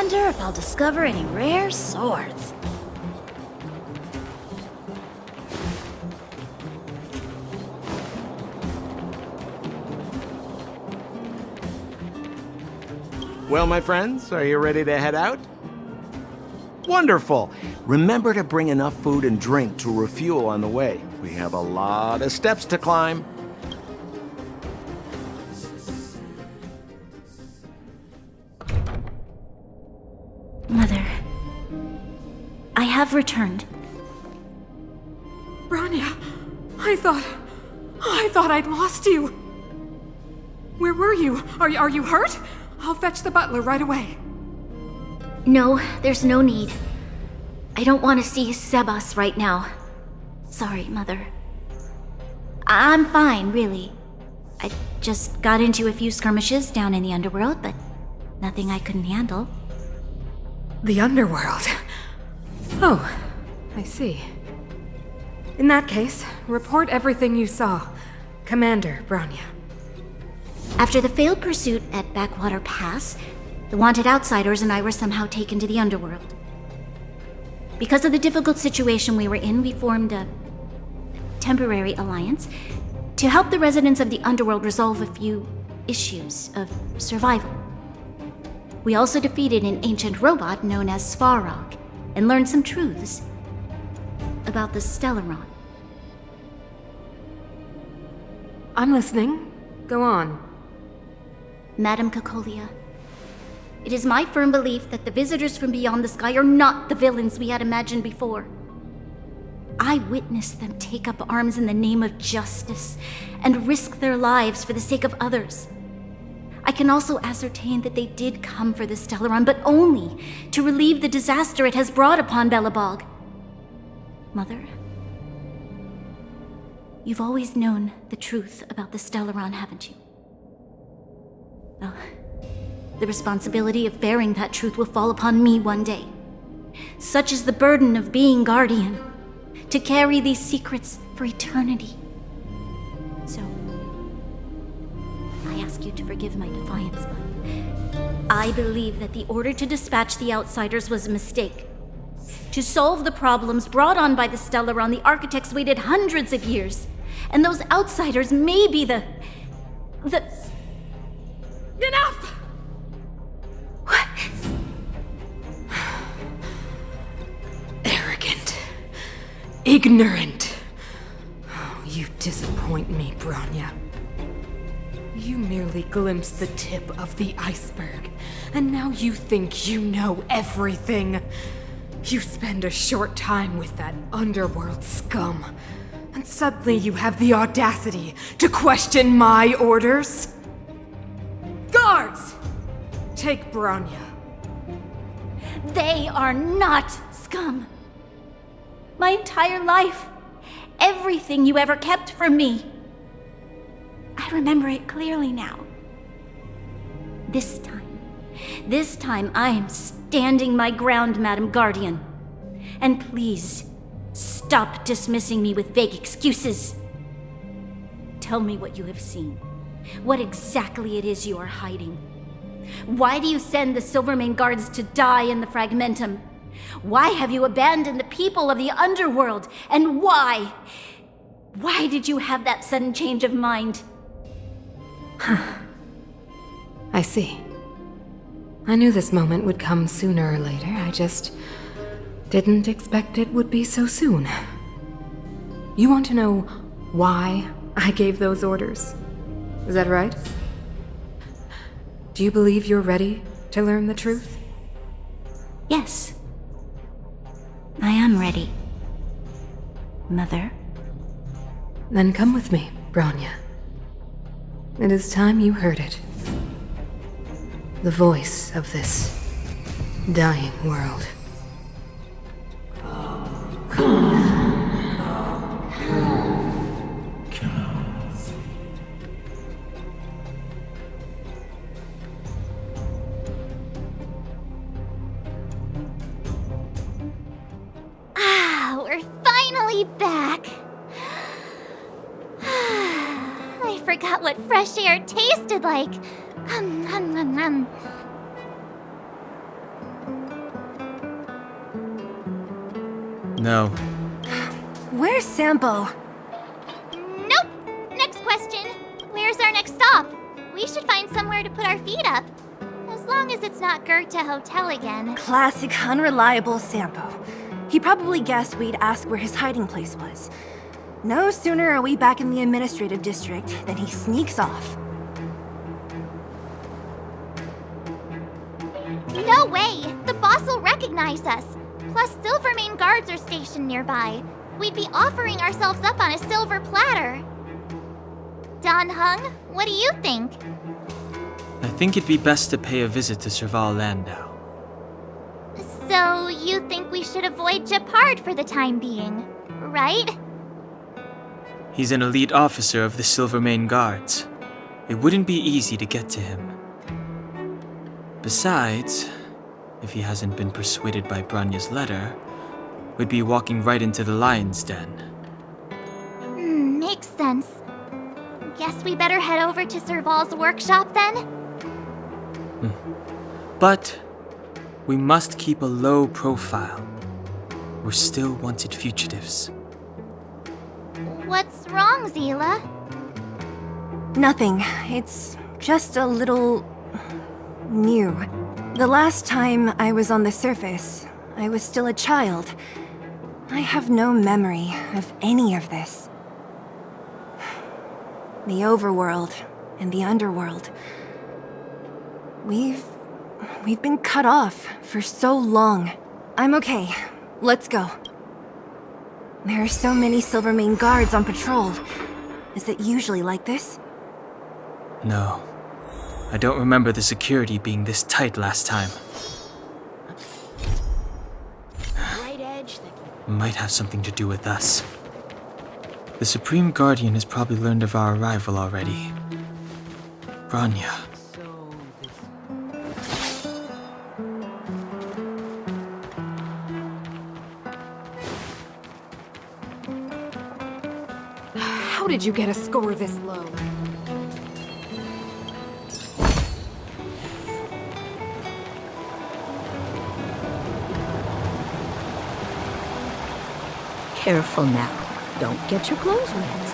wonder if I'll discover any rare swords. Well, my friends, are you ready to head out? Wonderful! Remember to bring enough food and drink to refuel on the way. We have a lot of steps to climb. Mother, I have returned. Bronya, I thought I'd lost you. Where were you? Are you hurt? I'll fetch the butler right away. No, there's no need. I don't want to see Sebas right now. Sorry, Mother. I'm fine, really. I just got into a few skirmishes down in the underworld, but nothing I couldn't handle. The underworld? Oh, I see. In that case, report everything you saw. Commander Bronya. After the failed pursuit at Backwater Pass, the wanted outsiders and I were somehow taken to the underworld. Because of the difficult situation we were in, we formed a temporary alliance to help the residents of the underworld resolve a few issues of survival. We also defeated an ancient robot known as Svarog and learned some truths about the Stellaron. I'm listening. Go on. Madam Cocolia, it is my firm belief that the visitors from beyond the sky are not the villains we had imagined before. I witnessed them take up arms in the name of justice and risk their lives for the sake of others. I can also ascertain that they did come for the Stellaron, but only to relieve the disaster it has brought upon Belobog. Mother, you've always known the truth about the Stellaron, haven't you? Well, the responsibility of bearing that truth will fall upon me one day. Such is the burden of being guardian, to carry these secrets for eternity. So, I ask you to forgive my defiance, but I believe that the order to dispatch the outsiders was a mistake. To solve the problems brought on by the Stellaron, the architects waited hundreds of years, and those outsiders may be the... Enough! What? Arrogant. Ignorant. Oh, you disappoint me, Bronya. You merely glimpsed the tip of the iceberg, and now you think you know everything. You spend a short time with that underworld scum, and suddenly you have the audacity to question my orders? Guards! Take Bronya. They are not scum. My entire life, everything you ever kept from me. I remember it clearly now. This time I am standing my ground, Madam Guardian. And please, stop dismissing me with vague excuses. Tell me what you have seen. What exactly it is you are hiding. Why do you send the Silvermane guards to die in the Fragmentum? Why have you abandoned the people of the underworld? And why? Why did you have that sudden change of mind? I see. I knew this moment would come sooner or later. I just didn't expect it would be so soon. You want to know why I gave those orders? Is that right? Do you believe you're ready to learn the truth? Yes. I am ready. Mother? Then come with me, Bronya. It is time you heard it. The voice of this dying world. We're finally back. I forgot what fresh air tasted like. No. Where's Sampo? Nope! Next question. Where's our next stop? We should find somewhere to put our feet up. As long as it's not Goethe Hotel again. Classic unreliable Sampo. He probably guessed we'd ask where his hiding place was. No sooner are we back in the administrative district than he sneaks off. No way! The boss will recognize us. Plus, Silvermane guards are stationed nearby. We'd be offering ourselves up on a silver platter. Don Heng, what do you think? I think it'd be best to pay a visit to Serval Landau. So, you think we should avoid Gepard for the time being, right? He's an elite officer of the Silvermane Guards. It wouldn't be easy to get to him. Besides, if he hasn't been persuaded by Bronya's letter, we'd be walking right into the lion's den. Makes sense. Guess we better head over to Serval's workshop then? But we must keep a low profile. We're still wanted fugitives. What's wrong, Zila? Nothing. It's just a little... new. The last time I was on the surface, I was still a child. I have no memory of any of this. The overworld and the underworld. We've been cut off for so long. I'm okay. Let's go. There are so many Silvermane guards on patrol. Is it usually like this? No. I don't remember the security being this tight last time. Right edge. Might have something to do with us. The Supreme Guardian has probably learned of our arrival already. Bronya. How did you get a score this low? Careful now. Don't get your clothes wet.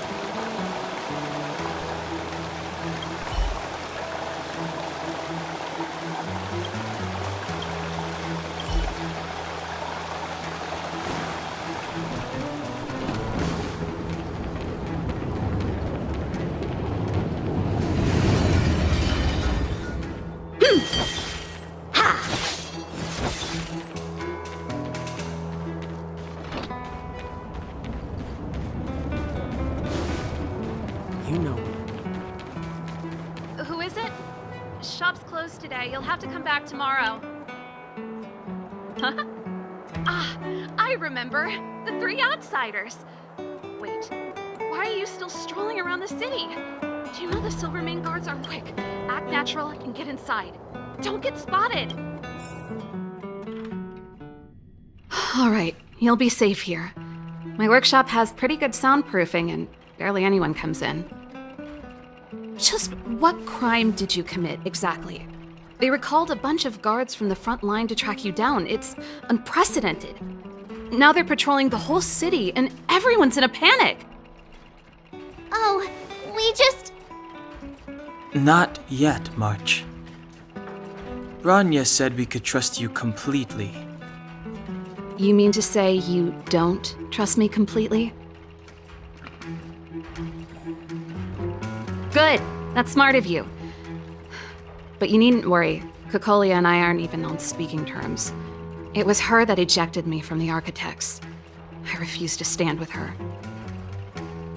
Who is it? Shop's closed today. You'll have to come back tomorrow. I remember. The three outsiders. Wait, why are you still strolling around the city? Do you know the Silvermane guards are quick? Act natural and get inside. Don't get spotted. All right, you'll be safe here. My workshop has pretty good soundproofing and barely anyone comes in. Just what crime did you commit, exactly? They recalled a bunch of guards from the front line to track you down. It's unprecedented. Now they're patrolling the whole city, and everyone's in a panic! Oh, we just... Not yet, March. Bronya said we could trust you completely. You mean to say you don't trust me completely? Good! That's smart of you. But you needn't worry. Cocolia and I aren't even on speaking terms. It was her that ejected me from the Architects. I refused to stand with her.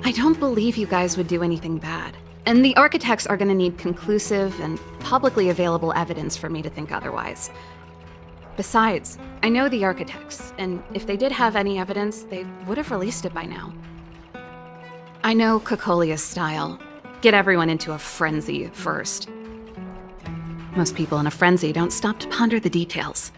I don't believe you guys would do anything bad. And the Architects are gonna need conclusive and publicly available evidence for me to think otherwise. Besides, I know the Architects, and if they did have any evidence, they would have released it by now. I know Cocolia's style. Get everyone into a frenzy first. Most people in a frenzy don't stop to ponder the details.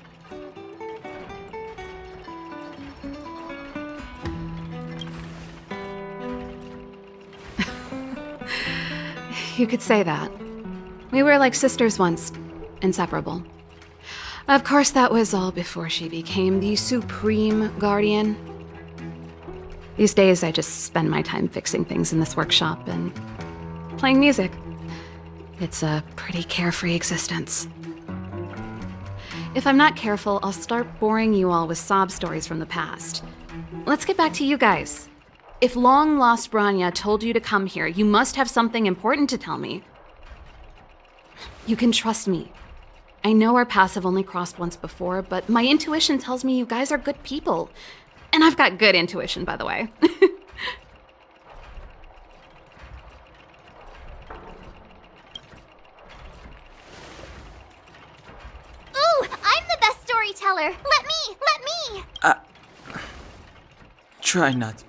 You could say that. We were like sisters once, inseparable. Of course, that was all before she became the Supreme Guardian. These days, I just spend my time fixing things in this workshop and playing music. It's a pretty carefree existence. If I'm not careful, I'll start boring you all with sob stories from the past. Let's get back to you guys. If long-lost Bronya told you to come here, you must have something important to tell me. You can trust me. I know our paths have only crossed once before, but my intuition tells me you guys are good people. And I've got good intuition, by the way. Ooh, I'm the best storyteller. Let me. Try not.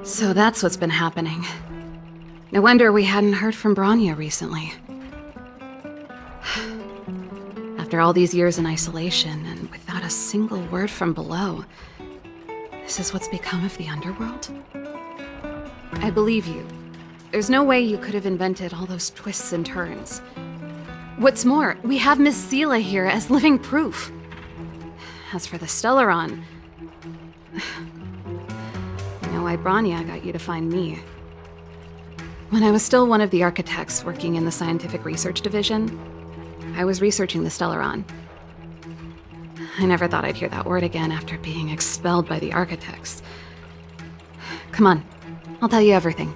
So that's what's been happening. No wonder we hadn't heard from Bronya recently. After all these years in isolation and without a single word from below, this is what's become of the underworld? I believe you. There's no way you could have invented all those twists and turns. What's more, we have Miss Seele here as living proof. As for the Stellaron, you know why Bronya got you to find me. When I was still one of the architects working in the scientific research division, I was researching the Stellaron. I never thought I'd hear that word again after being expelled by the architects. Come on, I'll tell you everything.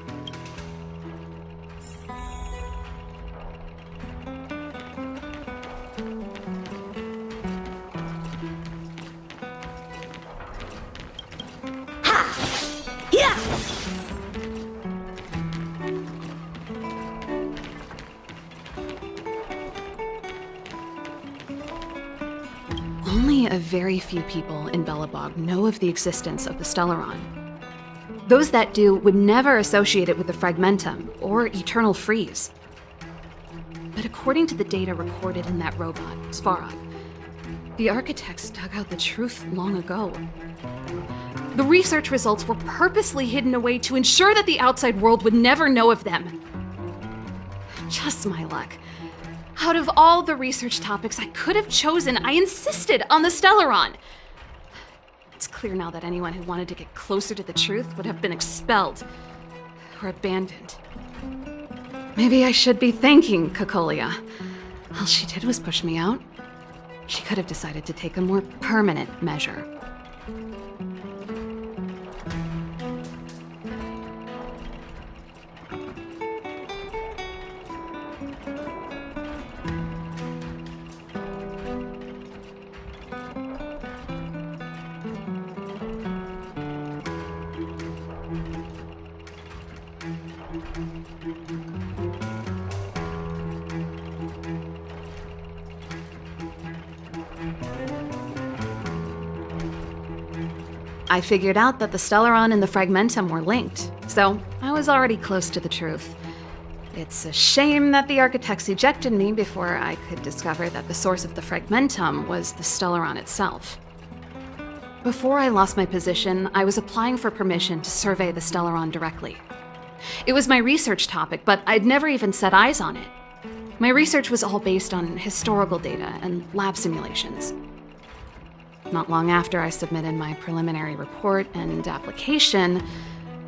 Only a very few people in Belobog know of the existence of the Stellaron. Those that do would never associate it with the Fragmentum or Eternal Freeze. But according to the data recorded in that robot, Svarog, the architects dug out the truth long ago. The research results were purposely hidden away to ensure that the outside world would never know of them. Just my luck. Out of all the research topics I could have chosen, I insisted on the Stellaron. It's clear now that anyone who wanted to get closer to the truth would have been expelled or abandoned. Maybe I should be thanking Cocolia. All she did was push me out. She could have decided to take a more permanent measure. I figured out that the Stellaron and the Fragmentum were linked, so I was already close to the truth. It's a shame that the architects ejected me before I could discover that the source of the Fragmentum was the Stellaron itself. Before I lost my position, I was applying for permission to survey the Stellaron directly. It was my research topic, but I'd never even set eyes on it. My research was all based on historical data and lab simulations. Not long after I submitted my preliminary report and application,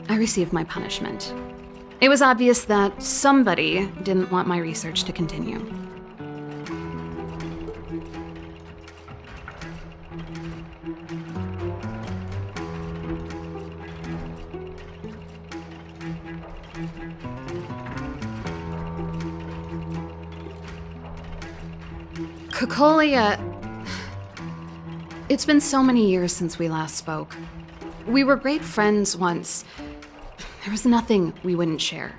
I received my punishment. It was obvious that somebody didn't want my research to continue. Cocolia... It's been so many years since we last spoke. We were great friends once. There was nothing we wouldn't share.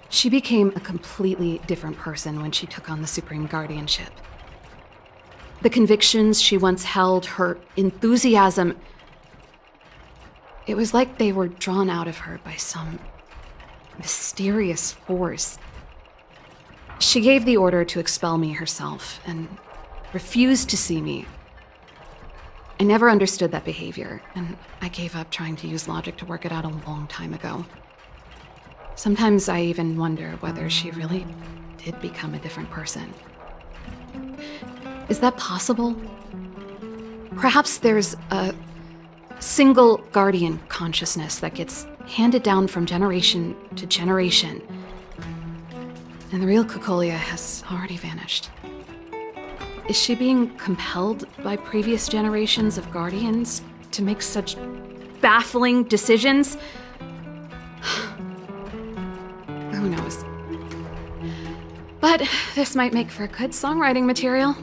She became a completely different person when she took on the Supreme Guardianship. The convictions she once held, her enthusiasm, it was like they were drawn out of her by some mysterious force. She gave the order to expel me herself and refused to see me. I never understood that behavior, and I gave up trying to use logic to work it out a long time ago. Sometimes I even wonder whether she really did become a different person. Is that possible? Perhaps there's a single guardian consciousness that gets handed down from generation to generation, and the real Cocolia has already vanished. Is she being compelled by previous generations of guardians to make such baffling decisions? Who knows? But this might make for good songwriting material.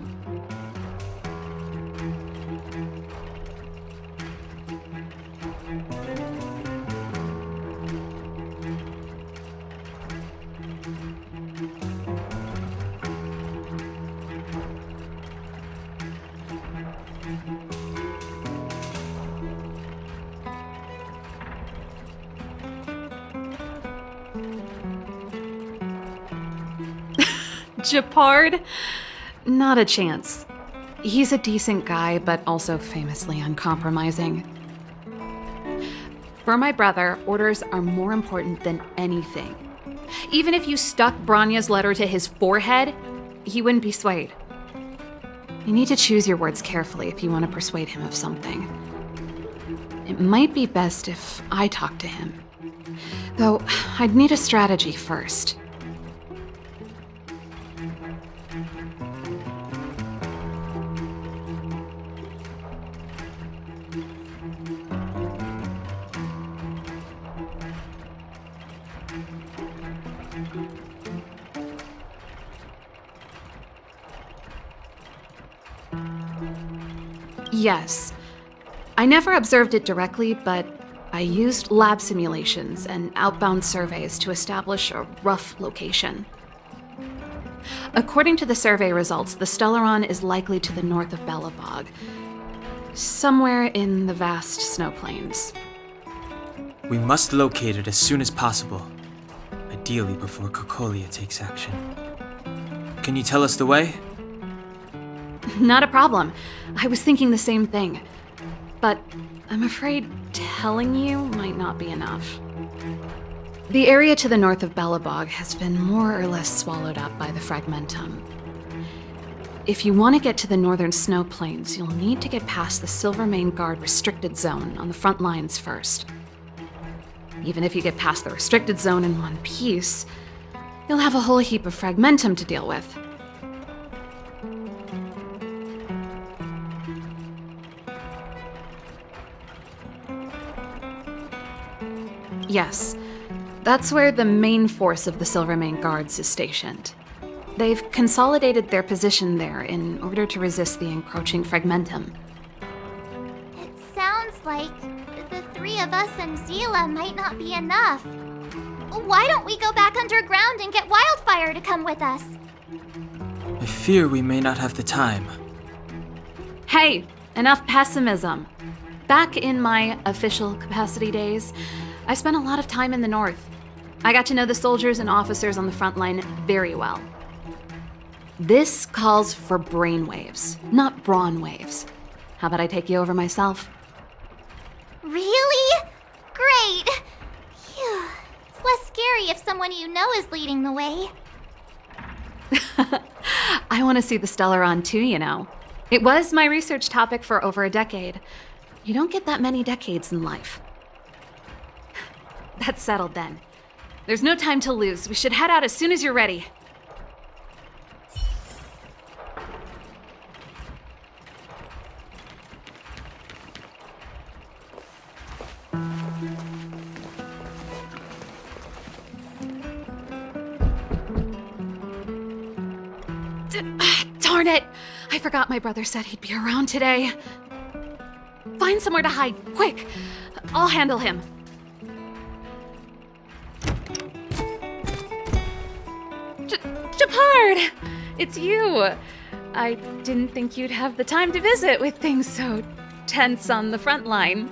Gepard? Not a chance. He's a decent guy, but also famously uncompromising. For my brother, orders are more important than anything. Even if you stuck Bronya's letter to his forehead, he wouldn't be swayed. You need to choose your words carefully if you want to persuade him of something. It might be best if I talk to him. Though, I'd need a strategy first. Yes. I never observed it directly, but I used lab simulations and outbound surveys to establish a rough location. According to the survey results, the Stellaron is likely to the north of Belobog, somewhere in the vast snow plains. We must locate it as soon as possible, ideally before Cocolia takes action. Can you tell us the way? Not a problem. I was thinking the same thing. But I'm afraid telling you might not be enough. The area to the north of Belobog has been more or less swallowed up by the Fragmentum. If you want to get to the northern snow plains, you'll need to get past the Silvermane Guard restricted zone on the front lines first. Even if you get past the restricted zone in one piece, you'll have a whole heap of Fragmentum to deal with. Yes, that's where the main force of the Silvermane Guards is stationed. They've consolidated their position there in order to resist the encroaching Fragmentum. It sounds like the three of us and Seele might not be enough. Why don't we go back underground and get Wildfire to come with us? I fear we may not have the time. Hey, enough pessimism. Back in my official capacity days, I spent a lot of time in the north. I got to know the soldiers and officers on the front line very well. This calls for brainwaves, not brawn waves. How about I take you over myself? Really? Great! Phew. It's less scary if someone you know is leading the way. I want to see the Stellaron too, you know. It was my research topic for over a decade. You don't get that many decades in life. That's settled then. There's no time to lose. We should head out as soon as you're ready. Darn it! I forgot my brother said he'd be around today. Find somewhere to hide, quick! I'll handle him. Gepard! It's you! I didn't think you'd have the time to visit with things so tense on the front line.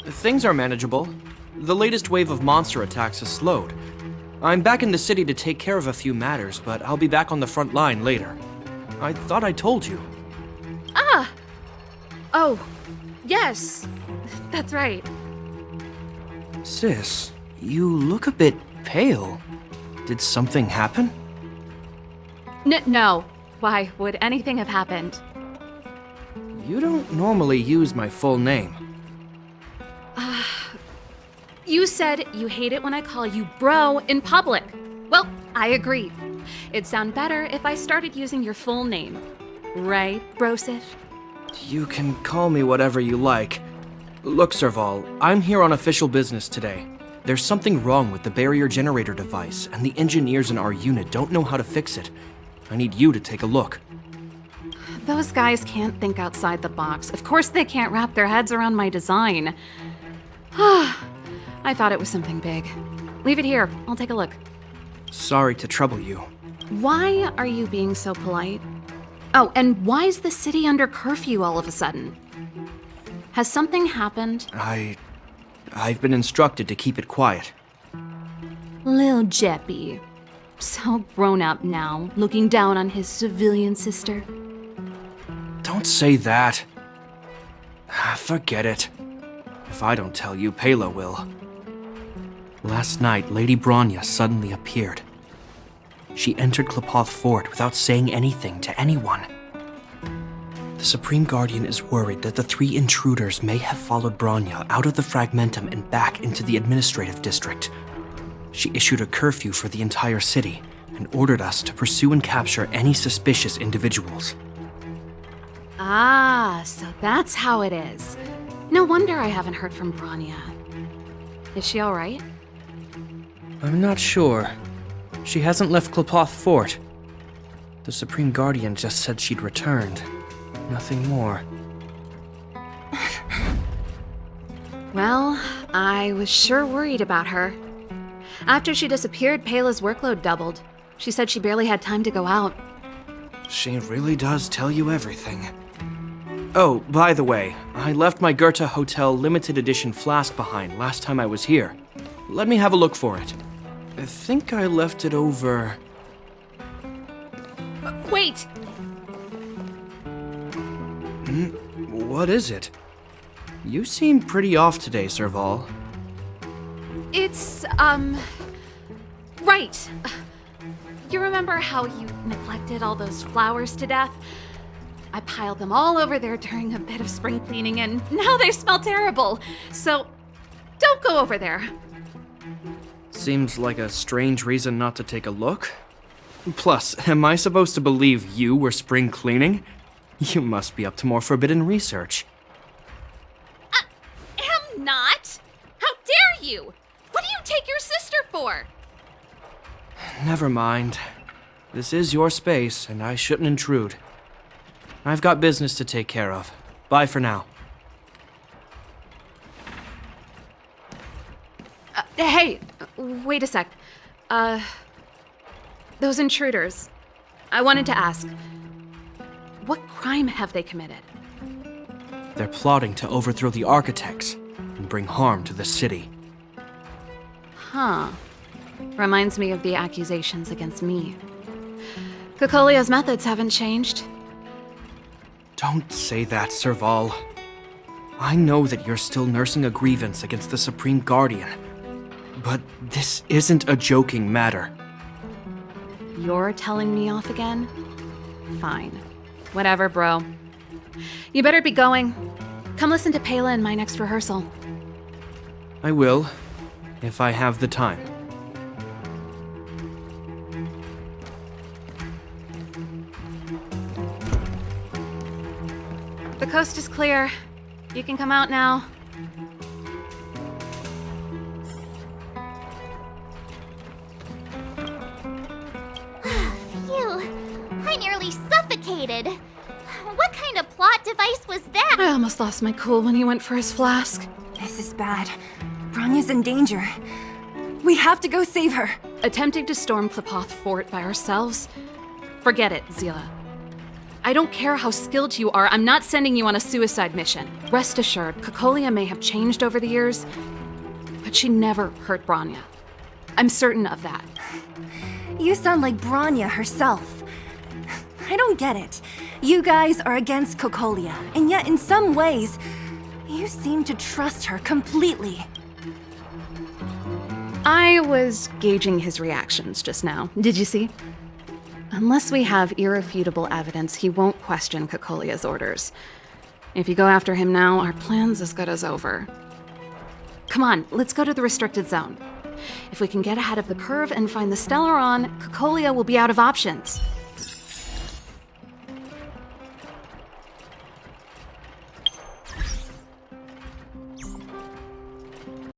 Things are manageable. The latest wave of monster attacks has slowed. I'm back in the city to take care of a few matters, but I'll be back on the front line later. I thought I told you. Oh, yes. That's right. Sis, you look a bit pale. Did something happen? No. Why would anything have happened? You don't normally use my full name. You said you hate it when I call you bro in public. Well, I agree. It'd sound better if I started using your full name. Right, Brosif? You can call me whatever you like. Look, Serval, I'm here on official business today. There's something wrong with the barrier generator device, and the engineers in our unit don't know how to fix it. I need you to take a look. Those guys can't think outside the box. Of course they can't wrap their heads around my design. I thought it was something big. Leave it here. I'll take a look. Sorry to trouble you. Why are you being so polite? Oh, and why is the city under curfew all of a sudden? Has something happened? I've been instructed to keep it quiet. Lil Jeppy. So grown up now, looking down on his civilian sister. Don't say that. Forget it. If I don't tell you, Pela will. Last night, Lady Bronya suddenly appeared. She entered Klepoth Fort without saying anything to anyone. The Supreme Guardian is worried that the 3 intruders may have followed Bronya out of the Fragmentum and back into the administrative district. She issued a curfew for the entire city and ordered us to pursue and capture any suspicious individuals. Ah, so that's how it is. No wonder I haven't heard from Bronya. Is she alright? I'm not sure. She hasn't left Klepoth Fort. The Supreme Guardian just said she'd returned. Nothing more. Well, I was sure worried about her. After she disappeared, Pela's workload doubled. She said she barely had time to go out. She really does tell you everything. Oh, by the way, I left my Goethe Hotel limited edition flask behind last time I was here. Let me have a look for it. I think I left it over... Wait! What is it? You seem pretty off today, Serval. It's, right. You remember how you neglected all those flowers to death? I piled them all over there during a bit of spring cleaning, and now they smell terrible. So, don't go over there. Seems like a strange reason not to take a look. Plus, am I supposed to believe you were spring cleaning? You must be up to more forbidden research. Am not! How dare you! What do you take your sister for? Never mind. This is your space, and I shouldn't intrude. I've got business to take care of. Bye for now. Hey, wait a sec. Those intruders. I wanted to ask, what crime have they committed? They're plotting to overthrow the architects and bring harm to the city. Huh. Reminds me of the accusations against me. Cocolia's methods haven't changed. Don't say that, Serval. I know that you're still nursing a grievance against the Supreme Guardian, but this isn't a joking matter. You're telling me off again? Fine. Whatever, bro. You better be going. Come listen to Pela in my next rehearsal. I will, if I have the time. The coast is clear. You can come out now. Phew, I nearly suffocated. What kind of plot device was that? I almost lost my cool when he went for his flask. This is bad. Bronya's in danger. We have to go save her. Attempting to storm Klepoth Fort by ourselves? Forget it, Zila. I don't care how skilled you are, I'm not sending you on a suicide mission. Rest assured, Cocolia may have changed over the years, but she never hurt Bronya. I'm certain of that. You sound like Bronya herself. I don't get it. You guys are against Cocolia, and yet in some ways, you seem to trust her completely. I was gauging his reactions just now. Did you see? Unless we have irrefutable evidence, he won't question Cocolia's orders. If you go after him now, our plan's as good as over. Come on, let's go to the restricted zone. If we can get ahead of the curve and find the Stellaron, Cocolia will be out of options.